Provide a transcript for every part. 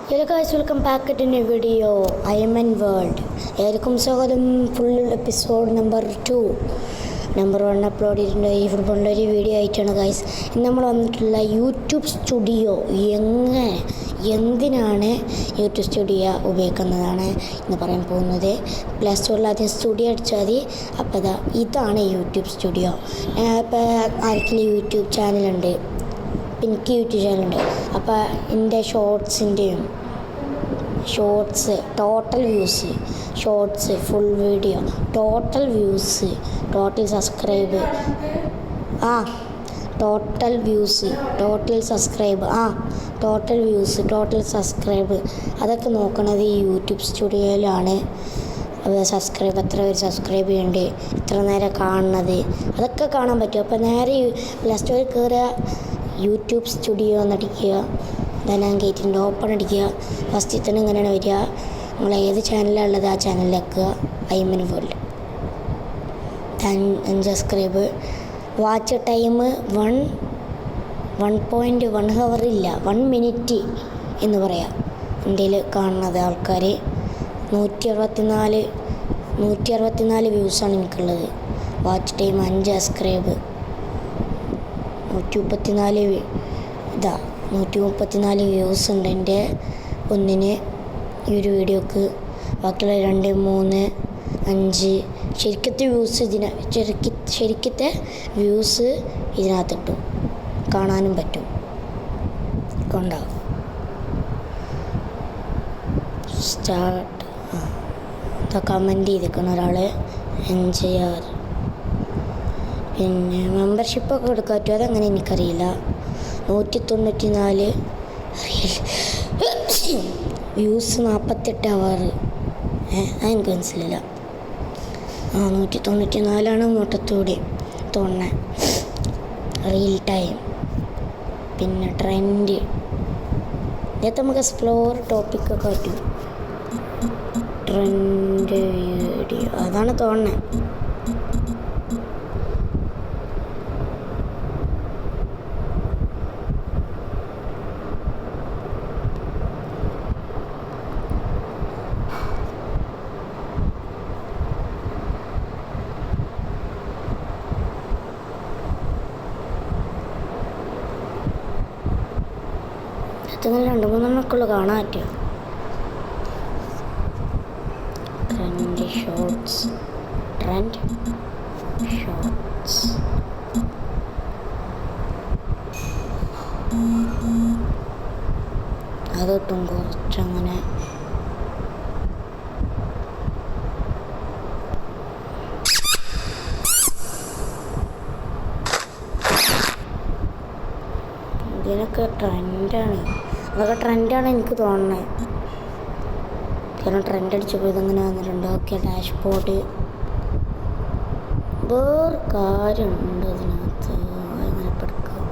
Hello guys, welcome back to a new video. I am in world. ഏവർക്കും സ്വാഗതം. Full episode number 2 number 1 upload ചെയ്തിട്ടുണ്ട്. ഈ ഫുട്ബോളിൻ്റെ ഒരു video ആയിട്ടാണ് ഗൈസ്. ഇന്ന് നമ്മൾ വന്നിട്ടുള്ള യൂട്യൂബ് സ്റ്റുഡിയോ എന്തിനാണ് യൂട്യൂബ് സ്റ്റുഡിയോ ഉപയോഗിക്കുന്നതാണ് ഇന്ന് പറയാൻ പോകുന്നത്. പ്ലേ സ്റ്റോറിൽ ആദ്യം സ്റ്റുഡിയോ അടിച്ചാൽ മതി. അപ്പോൾ ഇതാണ് യൂട്യൂബ് സ്റ്റുഡിയോ. ഇപ്പോൾ ആർക്കെങ്കിലും യൂട്യൂബ് ചാനലുണ്ട്, എനിക്ക് യൂട്യൂബ് ചാനലുണ്ട്. അപ്പോൾ എൻ്റെ shorts total views, shorts full video, total views, total subscribe, total views, total subscribe, total subscribe അതൊക്കെ നോക്കുന്നത് ഈ യൂട്യൂബ് സ്റ്റുഡിയോയിലാണ്. സബ്സ്ക്രൈബ്, എത്ര പേര് സബ്സ്ക്രൈബ് ചെയ്യേണ്ടത്, എത്ര നേരം കാണുന്നത്, അതൊക്കെ കാണാൻ പറ്റും. അപ്പോൾ നേരെ പ്ലേ സ്റ്റോറിൽ കയറുക, യൂട്യൂബ് സ്റ്റുഡിയോ എന്നടിക്കുക, ഞാൻ ഗേറ്റിൻ്റെ ഓപ്പൺ അടിക്കുക. ഫസ്റ്റിൽ തന്നെ ഇങ്ങനെയാണ് വരിക. നിങ്ങൾ ഏത് ചാനലാണ് ഉള്ളത് ആ ചാനലിലാക്കുക. Aiman world. 5 subscribe. Watch time 1.1 hour ഇല്ല, 1 മിനിറ്റ് എന്ന് പറയാം. ഇന്ത്യയിൽ കാണുന്നത് ആൾക്കാർ 164 വ്യൂസാണ് എനിക്കുള്ളത്. വാച്ച് ടൈം 5 സബ്സ്ക്രൈബ്, 134 വ്യൂസ് ഉണ്ട് എൻ്റെ ഒന്നിന് ഈ ഒരു വീഡിയോക്ക്. ബാക്കിയുള്ള 2, 3, 5 ശരിക്കത്തെ വ്യൂസ് ഇതിനകത്തിട്ടു കാണാനും പറ്റും. കൊണ്ടാവും സ്റ്റാർട്ട്. കമൻറ്റ് ചെയ്തിരിക്കണം ഒരാൾ എൻജോയർ. പിന്നെ മെമ്പർഷിപ്പൊക്കെ എടുക്കാൻ പറ്റുമോ അതെങ്ങനെ എനിക്കറിയില്ല. 194 വ്യൂസ്, 48 അവർ. അതെനിക്ക് മനസ്സിലില്ല. 194 മൊത്തത്തോടെ തോന്നണേ. Real time. പിന്നെ ട്രെൻഡ്, ഇതൊക്കെ നമുക്ക് എക്സ്പ്ലോർ ടോപ്പിക്കൊക്കെ പറ്റും. ട്രെൻഡ് വീഡിയോ അതാണ് തോന്നണേ. ഇങ്ങനെ 2-3 മക്കള് കാണാൻ പറ്റുക. ട്രെൻഡ് ഷോർട്സ് അതൊട്ടും കുറച്ചങ്ങനെ. ഇതിനൊക്കെ ട്രെൻഡാണ് എനിക്ക് തോന്നുന്നത്. കാരണം ട്രെൻഡ് അടിച്ചപ്പോൾ ഇതങ്ങനെ വന്നിട്ടുണ്ട്. Okay, dashboard. വേറെ കാര്യമുണ്ട് ഇതിനകത്ത്. എങ്ങനെ പഠിക്കാം.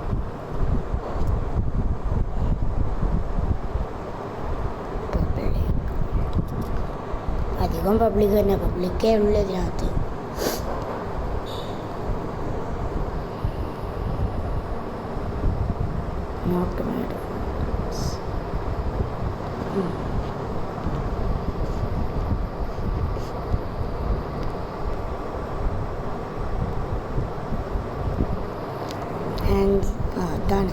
അധികം പബ്ലിക് തന്നെ, പബ്ലിക്കേ ഉള്ളൂ ഇതിനകത്ത്. Not made. അതാണ്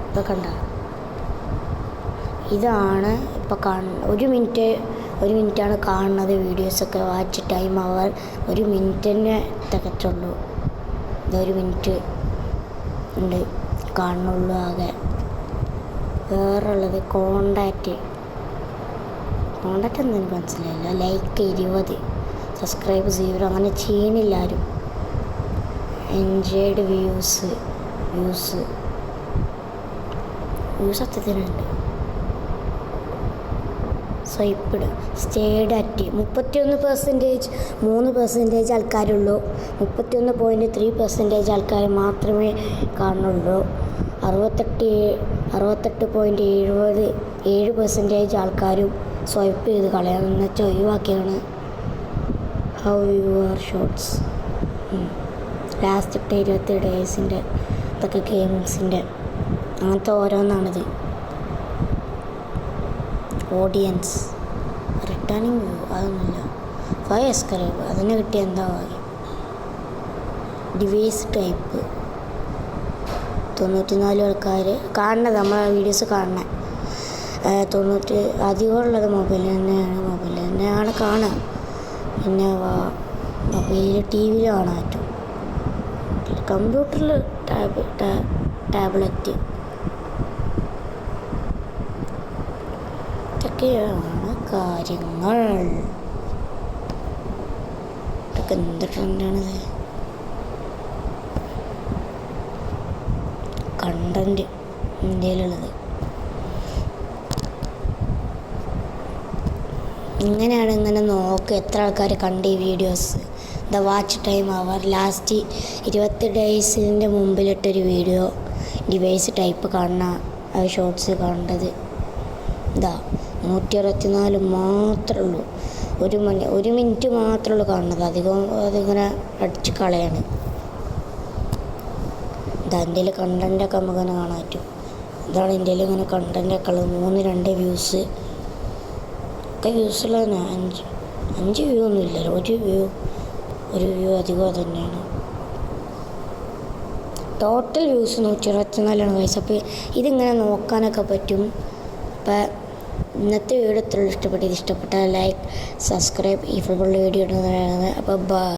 ഇപ്പോൾ കണ്ട. ഇതാണ് ഇപ്പോൾ കാണുന്നത്. 1 മിനിറ്റാണ് കാണുന്നത് വീഡിയോസൊക്കെ. വാച്ച് ടൈം അവർ 1 മിനിറ്റ് തന്നെ തികച്ചുള്ളൂ. ഇത് 1 മിനിറ്റ് ഉണ്ട് കാണുന്നുള്ളൂ ആകെ. വേറെ ഉള്ളത് കോണ്ടാക്റ്റ് ഒന്നും എനിക്ക് മനസ്സിലായില്ല. Like 20, subscribe 0. അങ്ങനെ ചെയ്യണില്ല ആരും. എൻജോയ്ഡ് വ്യൂസ് അത്യത്തിനുണ്ട്. സ്വൈപ്പിഡ്. സ്റ്റേഡ് അറ്റ് 31%, 3% ആൾക്കാരുള്ളൂ. 31.3% ആൾക്കാർ മാത്രമേ കാണുള്ളൂ. 68.7% ആൾക്കാരും സ്വൈപ്പ് ചെയ്ത് കളയാമെന്ന് വെച്ചാൽ ഒഴിവാക്കിയാണ്. How your shorts. ലാസ്റ്റ് 20 ഡേയ്സിൻ്റെ ഇതൊക്കെ ഗെയിംസിൻ്റെ അങ്ങനത്തെ ഓരോന്നാണിത്. ഓഡിയൻസ്, റിട്ടേണിങ് വ്യൂ അതൊന്നുമില്ല. 5 സബ്സ്ക്രൈബ് അതിന് കിട്ടിയ എന്താ കാര്യം. ഡിവൈസ് ടൈപ്പ് 94 ആൾക്കാർ കാണുന്നത്, നമ്മളെ വീഡിയോസ് കാണുന്നത്. 90 അധികമുള്ളത് മൊബൈൽ തന്നെയാണ് കാണുക. പിന്നെ മൊബൈൽ ടി വിയിൽ കാണാൻ പറ്റും. കമ്പ്യൂട്ടറിൽ ടാബ്ലറ്റ് ഇതൊക്കെയാണ് കാര്യങ്ങൾ. ഇതൊക്കെ എന്ത് ട്രെൻഡാണിത്. കണ്ടൻറ്റ് ഇന്ത്യയിലുള്ളത് ഇങ്ങനെയാണ്. ഇങ്ങനെ നോക്ക് എത്ര ആൾക്കാർ കണ്ട് ഈ videos. The watch time hour last 20 ഡേയ്സിൻ്റെ മുമ്പിലിട്ടൊരു വീഡിയോ ഡിവൈസ് ടൈപ്പ് കാണുന്ന ഷോർട്സ് കണ്ടത് ഇതാ 164 മാത്രമേ ഉള്ളൂ. 1 മിനിറ്റ് മാത്രമേ ഉള്ളൂ കാണുന്നത്. അതിങ്ങനെ അടിച്ച് കളയാണ്. ഇതാ ഇന്ത്യയിൽ കണ്ടൻറ്റൊക്കെ നമുക്കിങ്ങനെ കാണാൻ പറ്റും. ഇതാണ് ഇന്ത്യയിൽ ഇങ്ങനെ കണ്ടൻറ്റൊക്കെ ഉള്ളത്. 3-2 വ്യൂസ് ഒക്കെ വ്യൂസുള്ള തന്നെ. 5 വ്യൂ ഒന്നും ഇല്ലല്ലോ. ഒരു വ്യൂ അധികം തന്നെയാണ്. Total views 124 guys. അപ്പോൾ ഇതിങ്ങനെ നോക്കാനൊക്കെ പറ്റും. അപ്പോൾ ഇന്നത്തെ വീഡിയോ ഇത്ര ഇഷ്ടപ്പെട്ടാൽ ലൈക്ക്, സബ്സ്ക്രൈബ്, ഈ ഫുട്ബോൾ വീഡിയോ ഇടുന്നതാണ്. അപ്പോൾ